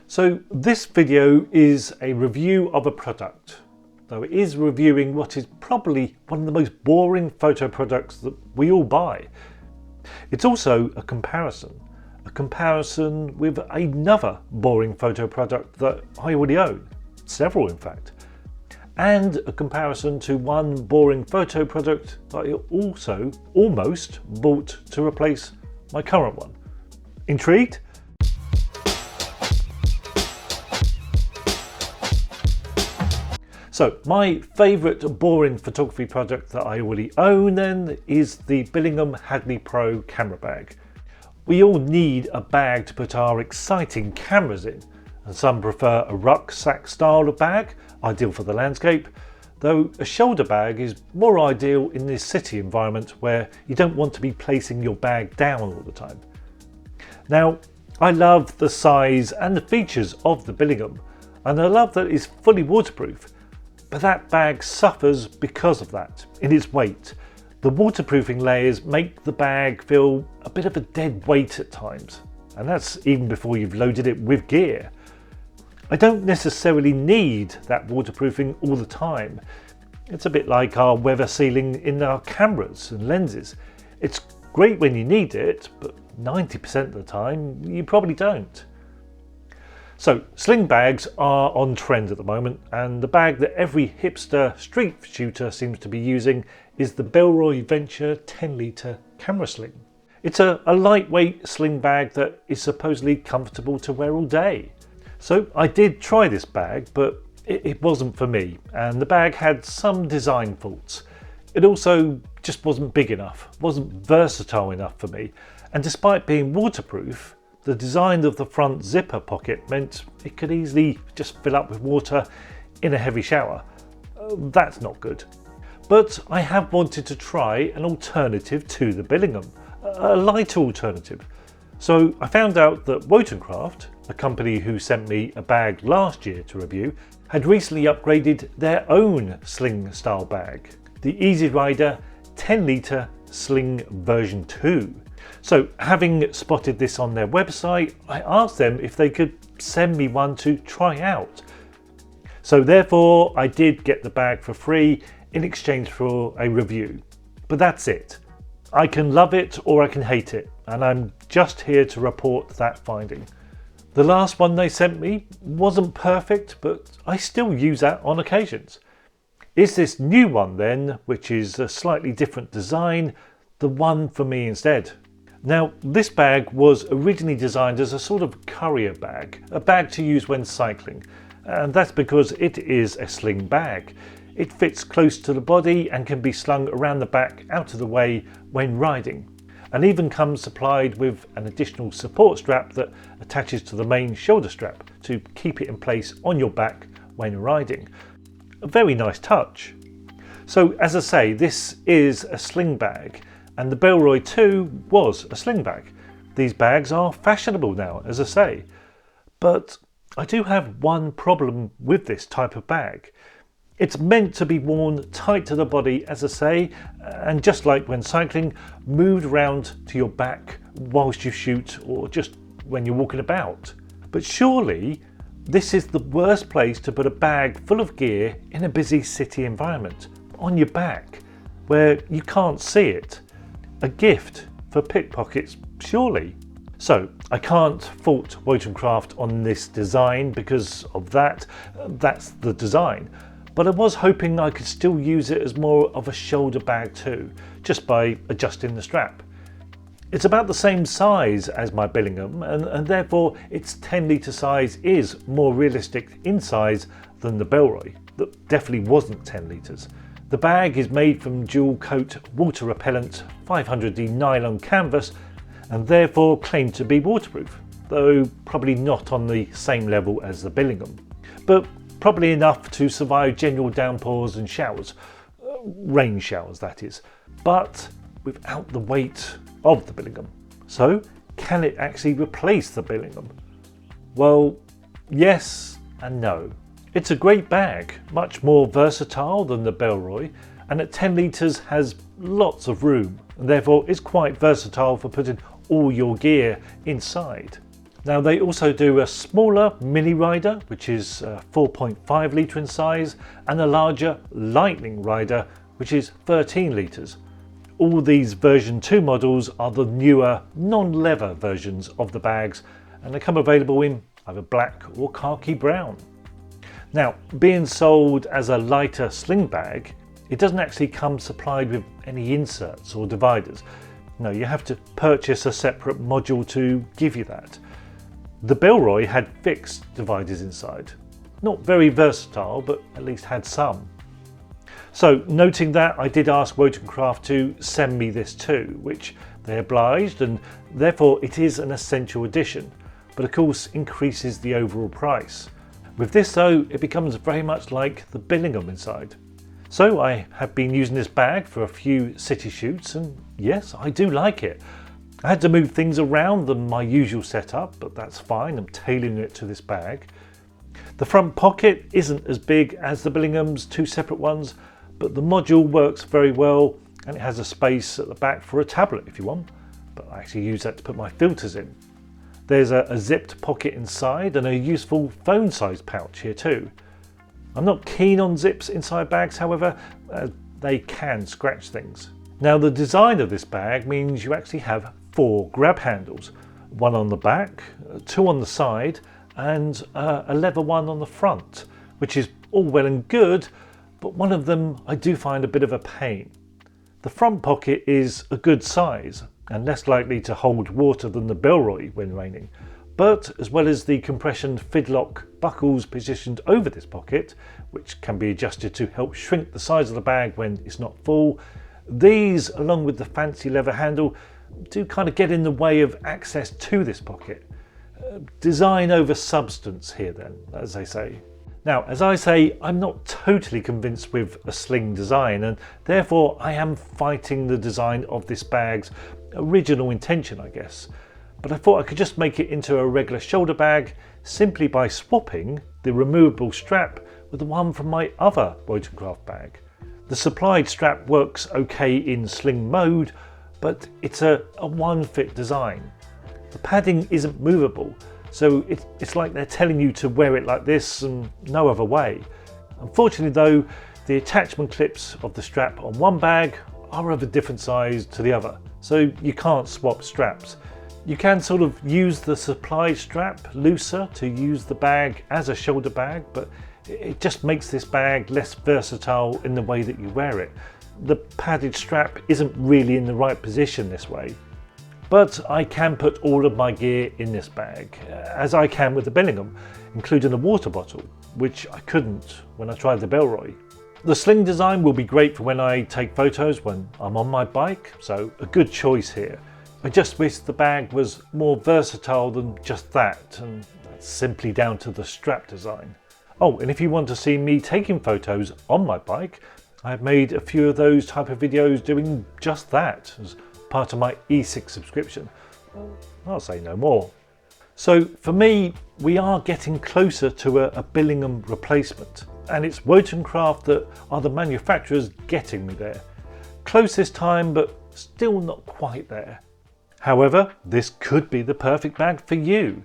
So this video is a review of a product, though it is reviewing what is probably one of the most boring photo products that we all buy. It's also a comparison with another boring photo product that I already own, several in fact, and a comparison to one boring photo product that I also almost bought to replace my current one. Intrigued? So my favourite boring photography product that I already own then is the Billingham Hadley Pro camera bag. We all need a bag to put our exciting cameras in, and some prefer a rucksack style of bag, ideal for the landscape, though a shoulder bag is more ideal in this city environment where you don't want to be placing your bag down all the time. Now, I love the size and the features of the Billingham, and I love that it's fully waterproof. But that bag suffers because of that, in its weight. The waterproofing layers make the bag feel a bit of a dead weight at times, and that's even before you've loaded it with gear. I don't necessarily need that waterproofing all the time. It's a bit like our weather sealing in our cameras and lenses. It's great when you need it, but 90% of the time you probably don't. So sling bags are on trend at the moment, and the bag that every hipster street shooter seems to be using is the Bilroy Venture 10 litre camera sling. It's a lightweight sling bag that is supposedly comfortable to wear all day. So I did try this bag, but it wasn't for me, and the bag had some design faults. It also just wasn't big enough, wasn't versatile enough for me, and despite being waterproof, the design of the front zipper pocket meant it could easily just fill up with water in a heavy shower. That's not good. But I have wanted to try an alternative to the Billingham, a light alternative. So I found out that Wotancraft, a company who sent me a bag last year to review, had recently upgraded their own sling style bag, the Easy Rider 10 litre Sling version 2. So having spotted this on their website, I asked them if they could send me one to try out. So therefore I did get the bag for free in exchange for a review. But that's it. I can love it or I can hate it, and I'm just here to report that finding. The last one they sent me wasn't perfect, but I still use that on occasions. Is this new one then, which is a slightly different design, the one for me instead? Now, this bag was originally designed as a sort of courier bag, a bag to use when cycling, and that's because it is a sling bag. It fits close to the body and can be slung around the back out of the way when riding, and even comes supplied with an additional support strap that attaches to the main shoulder strap to keep it in place on your back when riding. A very nice touch. So as I say, this is a sling bag, and the Bilroy 2 was a sling bag. These bags are fashionable now, as I say. But I do have one problem with this type of bag. It's meant to be worn tight to the body, as I say, and just like when cycling, moved around to your back whilst you shoot or just when you're walking about. But surely this is the worst place to put a bag full of gear in a busy city environment, on your back, where you can't see it. A gift for pickpockets, surely. So I can't fault Wotancraft on this design because of that. That's the design. But I was hoping I could still use it as more of a shoulder bag too, just by adjusting the strap. It's about the same size as my Billingham, and therefore its 10 litre size is more realistic in size than the Bilroy, that definitely wasn't 10 litres. The bag is made from dual coat water repellent 500D nylon canvas and therefore claimed to be waterproof, though probably not on the same level as the Billingham, but probably enough to survive general downpours and showers, rain showers that is, but without the weight of the Billingham. So can it actually replace the Billingham? Well, yes and no. It's a great bag, much more versatile than the Bilroy, and at 10 litres has lots of room, and therefore is quite versatile for putting all your gear inside. Now they also do a smaller mini rider, which is 4.5 litre in size, and a larger lightning rider, which is 13 litres. All these version 2 models are the newer non-leather versions of the bags, and they come available in either black or khaki brown. Now, being sold as a lighter sling bag, it doesn't actually come supplied with any inserts or dividers. No, you have to purchase a separate module to give you that. The Bilroy had fixed dividers inside. Not very versatile, but at least had some. So, noting that, I did ask Wotancraft to send me this too, which they obliged, and therefore it is an essential edition, but of course increases the overall price. With this though, it becomes very much like the Billingham inside. So I have been using this bag for a few city shoots, and yes, I do like it. I had to move things around than my usual setup, but that's fine, I'm tailoring it to this bag. The front pocket isn't as big as the Billingham's two separate ones, but the module works very well, and it has a space at the back for a tablet if you want, but I actually use that to put my filters in. There's a zipped pocket inside and a useful phone sized pouch here too. I'm not keen on zips inside bags, however, they can scratch things. Now the design of this bag means you actually have 4 grab handles, one on the back, 2 on the side, and a leather one on the front, which is all well and good, but one of them I do find a bit of a pain. The front pocket is a good size and less likely to hold water than the Bilroy when raining, but as well as the compression fidlock buckles positioned over this pocket, which can be adjusted to help shrink the size of the bag when it's not full, these, along with the fancy leather handle, do kind of get in the way of access to this pocket. Design over substance here then, as they say. Now, as I say, I'm not totally convinced with a sling design, and therefore I am fighting the design of this bag's original intention, I guess. But I thought I could just make it into a regular shoulder bag simply by swapping the removable strap with the one from my other Wotancraft bag. The supplied strap works okay in sling mode, but it's a one-fit design. The padding isn't movable, so it's like they're telling you to wear it like this and no other way. Unfortunately though, the attachment clips of the strap on one bag are of a different size to the other, so you can't swap straps. You can sort of use the supply strap looser to use the bag as a shoulder bag, but it just makes this bag less versatile in the way that you wear it. The padded strap isn't really in the right position this way. But I can put all of my gear in this bag, as I can with the Billingham, including a water bottle, which I couldn't when I tried the Bilroy. The sling design will be great for when I take photos when I'm on my bike, so a good choice here. I just wish the bag was more versatile than just that, and that's simply down to the strap design. Oh, and if you want to see me taking photos on my bike, I've made a few of those type of videos doing just that as part of my E6 subscription. I'll say no more. So for me, we are getting closer to a Billingham replacement, and it's Wotancraft that are the manufacturers getting me there. Close this time, but still not quite there. However, this could be the perfect bag for you.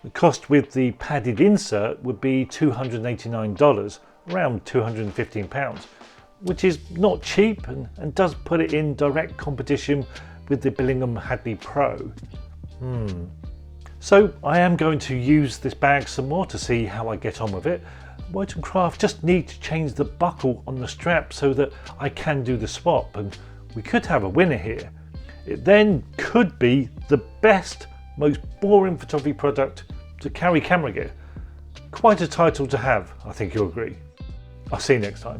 The cost with the padded insert would be $289, around £215, which is not cheap and does put it in direct competition with the Billingham Hadley Pro. So I am going to use this bag some more to see how I get on with it. Wotancraft just need to change the buckle on the strap so that I can do the swap, and we could have a winner here. It then could be the best, most boring photography product to carry camera gear. Quite a title to have, I think you'll agree. I'll see you next time.